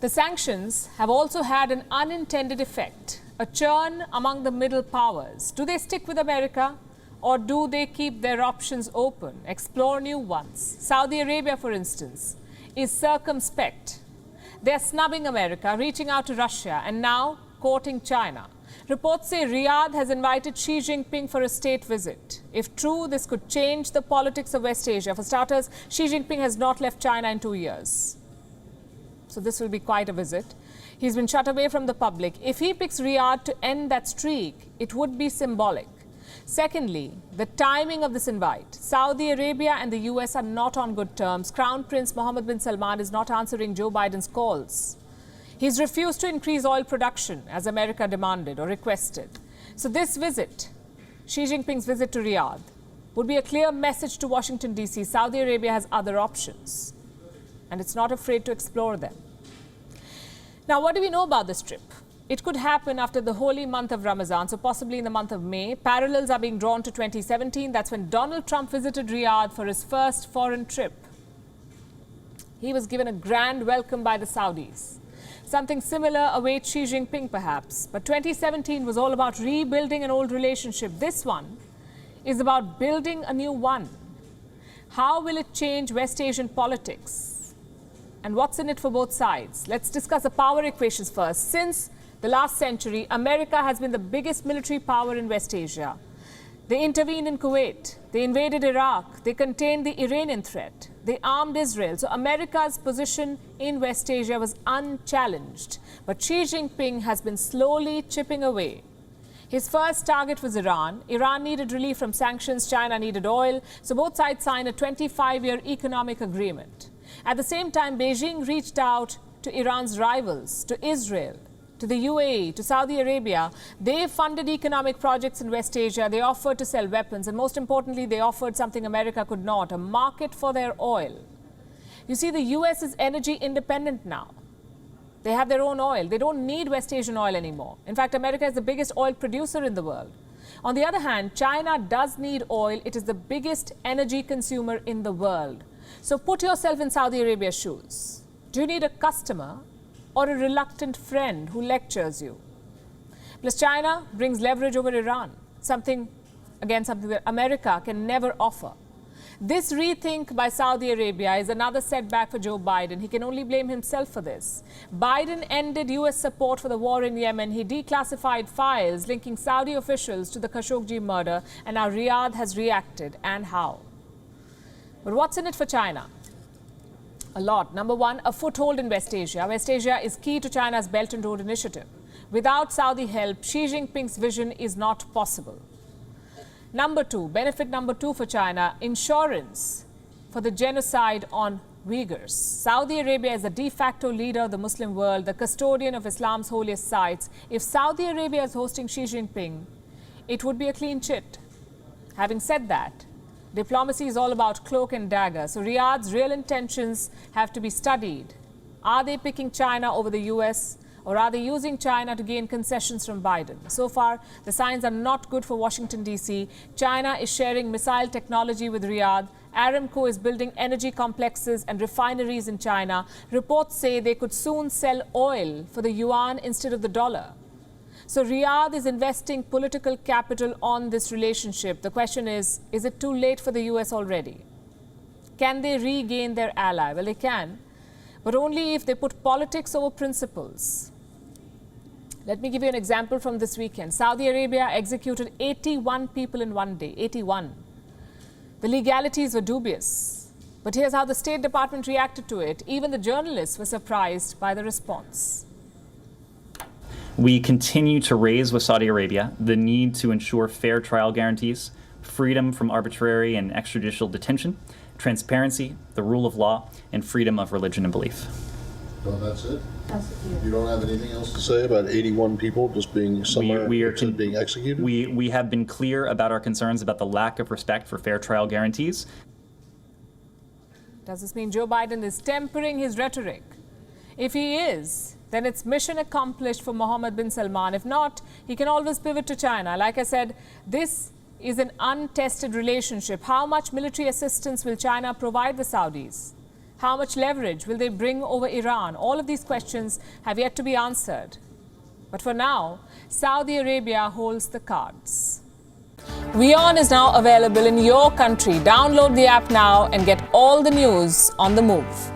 The sanctions have also had an unintended effect, a churn among the middle powers. Do they stick with America or do they keep their options open, explore new ones? Saudi Arabia, for instance, is circumspect. They're snubbing America, reaching out to Russia and now courting China. Reports say Riyadh has invited Xi Jinping for a state visit. If true, this could change the politics of West Asia. For starters, Xi Jinping has not left China in 2 years. So this will be quite a visit. He's been shut away from the public. If he picks Riyadh to end that streak, it would be symbolic. Secondly, the timing of this invite. Saudi Arabia and the US are not on good terms. Crown Prince Mohammed bin Salman is not answering Joe Biden's calls. He's refused to increase oil production as America demanded or requested. So this visit, Xi Jinping's visit to Riyadh, would be a clear message to Washington, D.C. Saudi Arabia has other options, and it's not afraid to explore them. Now, what do we know about this trip? It could happen after the holy month of Ramadan, so possibly in the month of May. Parallels are being drawn to 2017. That's when Donald Trump visited Riyadh for his first foreign trip. He was given a grand welcome by the Saudis. Something similar awaits Xi Jinping, perhaps. But 2017 was all about rebuilding an old relationship. This one is about building a new one. How will it change West Asian politics? And what's in it for both sides? Let's discuss the power equations first. Since the last century, America has been the biggest military power in West Asia. They intervened in Kuwait. They invaded Iraq. They contained the Iranian threat. They armed Israel. So America's position in West Asia was unchallenged. But Xi Jinping has been slowly chipping away. His first target was Iran. Iran needed relief from sanctions. China needed oil. So both sides signed a 25-year economic agreement. At the same time, Beijing reached out to Iran's rivals, to Israel, to the UAE, to Saudi Arabia. They funded economic projects in West Asia. They offered to sell weapons. And most importantly, they offered something America could not, a market for their oil. You see, the US is energy independent now. They have their own oil. They don't need West Asian oil anymore. In fact, America is the biggest oil producer in the world. On the other hand, China does need oil. It is the biggest energy consumer in the world. So put yourself in Saudi Arabia's shoes. Do you need a customer or a reluctant friend who lectures you? Plus, China brings leverage over Iran, something that America can never offer. This rethink by Saudi Arabia is another setback for Joe Biden. He can only blame himself for this. Biden ended US support for the war in Yemen. He declassified files linking Saudi officials to the Khashoggi murder, and now Riyadh has reacted. And how? But what's in it for China? A lot. Number one, a foothold in West Asia. West Asia is key to China's Belt and Road Initiative. Without Saudi help, Xi Jinping's vision is not possible. Number two, benefit number two for China, insurance for the genocide on Uyghurs. Saudi Arabia is the de facto leader of the Muslim world, the custodian of Islam's holiest sites. If Saudi Arabia is hosting Xi Jinping, it would be a clean chit. Having said that, diplomacy is all about cloak and dagger. So Riyadh's real intentions have to be studied. Are they picking China over the US? Or are they using China to gain concessions from Biden? So far, the signs are not good for Washington, D.C. China is sharing missile technology with Riyadh. Aramco is building energy complexes and refineries in China. Reports say they could soon sell oil for the yuan instead of the dollar. So Riyadh is investing political capital on this relationship. The question is it too late for the US already? Can they regain their ally? Well, they can, but only if they put politics over principles. Let me give you an example from this weekend. Saudi Arabia executed 81 people in one day, 81. The legalities were dubious. But here's how the State Department reacted to it. Even the journalists were surprised by the response. We continue to raise with Saudi Arabia the need to ensure fair trial guarantees, freedom from arbitrary and extrajudicial detention, transparency, the rule of law, and freedom of religion and belief. No, that's it? You don't have anything else to say about 81 people just being somewhere being executed? We have been clear about our concerns about the lack of respect for fair trial guarantees. Does this mean Joe Biden is tempering his rhetoric? If he is, then it's mission accomplished for Mohammed bin Salman. If not, he can always pivot to China. Like I said, this is an untested relationship. How much military assistance will China provide the Saudis? How much leverage will they bring over Iran? All of these questions have yet to be answered. But for now, Saudi Arabia holds the cards. WION is now available in your country. Download the app now and get all the news on the move.